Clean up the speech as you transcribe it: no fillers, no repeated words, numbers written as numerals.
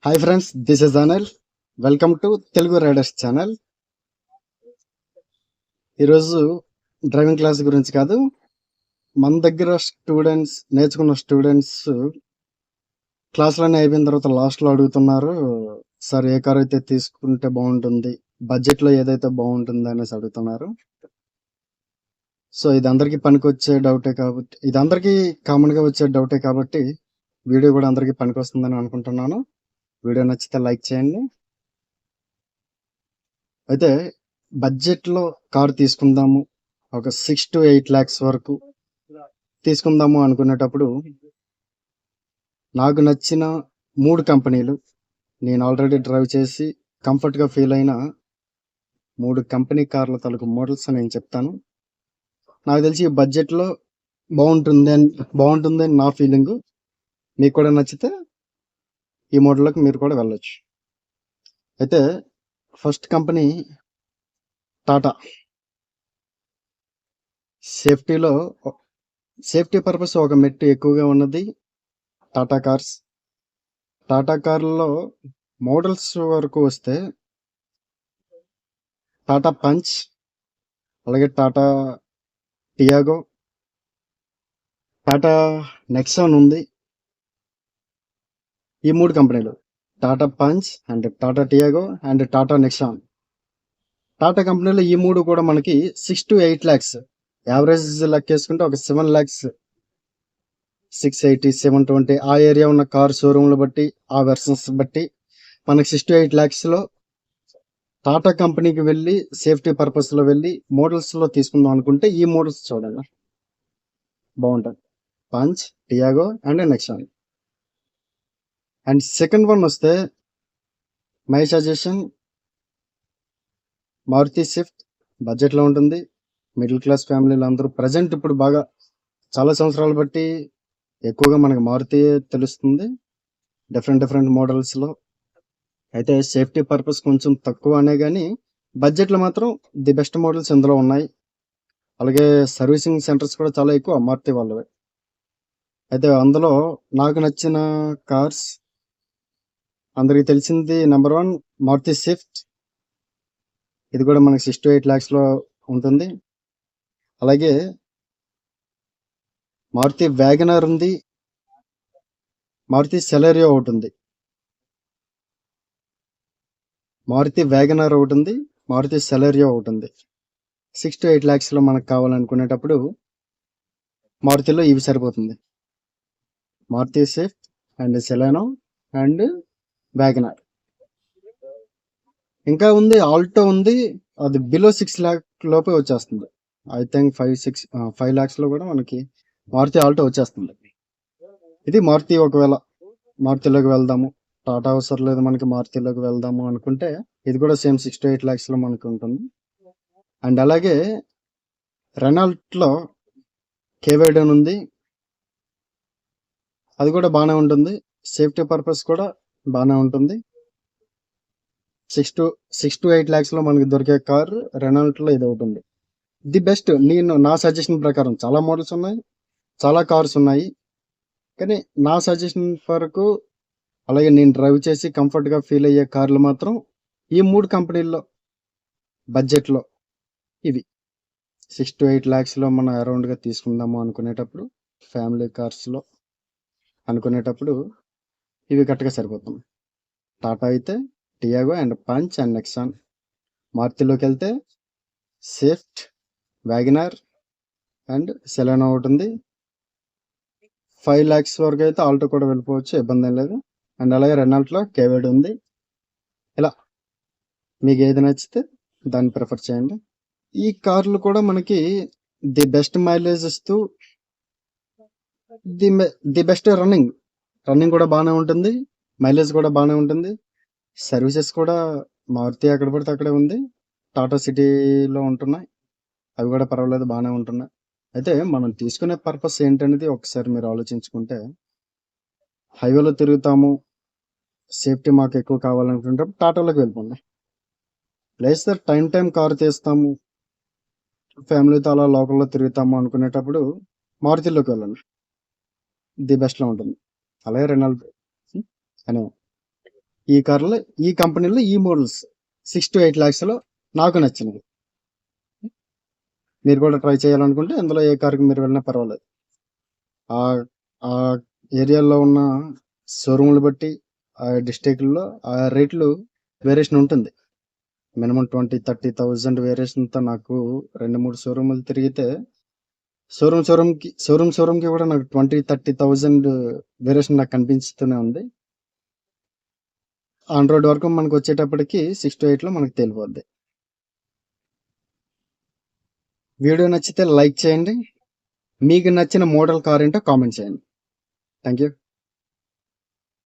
Hi friends, this is Anil. Welcome to Telugu riders channel. ఈరోజు driving class గురించి కాదు, మన దగ్గర నేర్చుకున్న స్టూడెంట్స్ క్లాసులన్నీ అయిపోయిన తర్వాత లాస్ట్లో అడుగుతున్నారు, సార్ ఏ కార్ అయితే తీసుకుంటే బాగుంటుంది, బడ్జెట్లో ఏదైతే బాగుంటుంది అనేసి అడుగుతున్నారు. సో ఇది అందరికీ పనికొచ్చే డౌటే కాబట్టి, ఇది అందరికీ కామన్గా వచ్చే డౌటే కాబట్టి వీడియో కూడా అందరికీ పనికొస్తుందని అనుకుంటున్నాను. వీడియో నచ్చితే లైక్ చేయండి. అయితే బడ్జెట్లో కార్ తీసుకుందాము, ఒక 6 to 8 lakhs వరకు తీసుకుందాము అనుకునేటప్పుడు నాకు నచ్చిన 3 కంపెనీలు, నేను ఆల్రెడీ డ్రైవ్ చేసి కంఫర్ట్గా ఫీల్ అయిన 3 కంపెనీ కార్ల తాలూకు మోడల్స్ నేను చెప్తాను. నాకు తెలిసి ఈ బడ్జెట్లో బాగుంటుంది అని నా ఫీలింగ్. మీకు కూడా నచ్చితే ఈ మోడల్లోకి మీరు కూడా వెళ్ళొచ్చు. అయితే first company Tata. Safety purpose ఒక మెట్టు ఎక్కువగా ఉన్నది టాటా కార్స్. టాటా కార్లలో మోడల్స్ వరకు వస్తే టాటా పంచ్, అలాగే టాటా టియాగో, టాటా నెక్సాన్ ఉంది. ఈ 3 కంపెనీలు, Tata punch and Tata Tiago and Tata Nexon. Tata కంపెనీలో ఈ 3 కూడా మనకి 6 to 8 lakhs యావరేజ్ లెక్కేసుకుంటే ఒక 7 lakhs, 680, 720 ఆ ఏరియా ఉన్న కార్ షోరూమ్లు బట్టి, ఆ వెర్షన్స్ బట్టి మనకి 6 to 8 lakhsలో టాటా కంపెనీకి వెళ్ళి సేఫ్టీ పర్పస్లో వెళ్ళి మోడల్స్లో తీసుకుందాం అనుకుంటే ఈ మోడల్స్ చూడండి, బాగుంటుంది. Punch, Tiago and Nexon. And second one వస్తే మై సజెషన్ మారుతి స్విఫ్ట్. బడ్జెట్లో ఉంటుంది, మిడిల్ క్లాస్ ఫ్యామిలీలు అందరూ ప్రజెంట్ ఇప్పుడు బాగా చాలా సంవత్సరాలు బట్టి ఎక్కువగా మనకు మారుతి తెలుస్తుంది డిఫరెంట్ మోడల్స్లో. అయితే సేఫ్టీ పర్పస్ కొంచెం తక్కువ అనే కానీ బడ్జెట్లో మాత్రం ది బెస్ట్ మోడల్స్ ఇందులో ఉన్నాయి. అలాగే సర్వీసింగ్ సెంటర్స్ కూడా చాలా ఎక్కువ మారుతి వాళ్ళవి. అయితే అందులో నాకు నచ్చిన కార్స్ అందరికీ తెలిసింది నెంబర్ 1 మారుతి స్విఫ్ట్. ఇది కూడా మనకి 6 to 8 lakhsలో ఉంటుంది. అలాగే మారుతి వ్యాగనర్ ఉంది, మారుతి సెలెరియో ఒకటి ఉంది. మారుతి వ్యాగనర్ ఒకటి ఉంది, మారుతి సెలెరియో ఒకటి ఉంది. 6 to 8 lakhsలో మనకు కావాలనుకునేటప్పుడు మారుతిలో ఇవి సరిపోతుంది, Maruti Swift and Celerio and Wagon R. ఇంకా ఉంది ఆల్టో ఉంది, అది బిలో 6 lakh లోపే వచ్చేస్తుంది. ఐ థింక్ 5 lakhsలో కూడా మనకి మారుతి ఆల్టో వచ్చేస్తుంది. ఇది మారుతి. ఒకవేళ మారుతిలోకి వెళ్దాము, టాటా అవసరం లేదు మనకి, మారుతిలోకి వెళ్దాము అనుకుంటే ఇది కూడా సేమ్ 6 to 8 lakhsలో మనకు ఉంటుంది. అండ్ అలాగే రెనాల్ట్లో కేవైడన్ ఉంది, అది కూడా బాగానే ఉంటుంది, సేఫ్టీ పర్పస్ కూడా బాగానే ఉంటుంది. 6 to 8 lakhsలో మనకి దొరికే కార్ రెనాల్ట్లో ఇది అవుతుంది. The best. నా సజెషన్ ప్రకారం చాలా మోడల్స్ ఉన్నాయి, చాలా కార్స్ ఉన్నాయి, కానీ నా సజెషన్ వరకు, అలాగే నేను డ్రైవ్ చేసి కంఫర్ట్గా ఫీల్ అయ్యే కార్లు మాత్రం ఈ 3 కంపెనీల్లో బడ్జెట్లో ఇవి. 6 to 8 lakhsలో మనం అరౌండ్గా తీసుకుందాము అనుకునేటప్పుడు, ఫ్యామిలీ కార్స్లో అనుకునేటప్పుడు ఇవి కరెక్ట్గా సరిపోతుంది. టాటా అయితే Tiago and Punch and Nexon. మారుతిలోకి వెళ్తే స్విఫ్ట్, వ్యాగనర్ అండ్ సెలెనో ఒకటి ఉంది. 5 lakhs వరకు అయితే ఆల్టో కూడా వెళ్ళిపోవచ్చు, ఇబ్బంది ఏం లేదు. అండ్ అలాగే రెనాల్ట్లో కేవైడ్ ఉంది. ఇలా మీకు ఏది నచ్చితే దాన్ని ప్రిఫర్ చేయండి. ఈ కార్లు కూడా మనకి ది బెస్ట్ మైలేజ్ ఇస్తూ ది బెస్ట్ రన్నింగ్ కూడా బాగానే ఉంటుంది, మైలేజ్ కూడా బాగానే ఉంటుంది. సర్వీసెస్ కూడా మారుతి ఎక్కడ పడితే అక్కడే ఉంది, టాటా సిటీలో ఉంటున్నాయి, అవి కూడా పర్వాలేదు, బాగానే ఉంటున్నాయి. అయితే మనం తీసుకునే పర్పస్ ఏంటనేది ఒకసారి మీరు ఆలోచించుకుంటే, హైవేలో తిరుగుతాము, సేఫ్టీ మాకు ఎక్కువ కావాలనుకుంటే టాటాలోకి వెళ్ళిపోండి. లేదు టైం కార్ తీస్తాము, ఫ్యామిలీతో అలా లోకల్లో తిరుగుతాము అనుకునేటప్పుడు మారుతిలోకి వెళ్ళండి, ది బెస్ట్లో ఉంటుంది. అలాగే రెనాల్ట్ అనే ఈ కార్లో ఈ కంపెనీలో ఈ మోడల్స్ 6 to 8 lakhsలో నాకు నచ్చినవి. మీరు కూడా ట్రై చేయాలనుకుంటే అందులో ఏ కార్కి మీరు వెళ్ళినా పర్వాలేదు. ఆ ఆ ఏరియాలో ఉన్న షోరూమ్లు బట్టి ఆ డిస్ట్రిక్ట్లో ఆ రేట్లు వేరియేషన్ ఉంటుంది. మినిమం 20-30,000 వేరియేషన్తో నాకు 2-3 షోరూములు తిరిగితే షోరూమ్కి కూడా నాకు 20-30,000 వేరియేషన్ నాకు కనిపిస్తూనే ఉంది. ఆన్ రోడ్ వరకు మనకు వచ్చేటప్పటికి 6 to 8లో మనకు తెలిపోద్ది. వీడియో నచ్చితే లైక్ చేయండి. మీకు నచ్చిన మోడల్ కార్ ఏంటో కామెంట్ చేయండి. Thank you.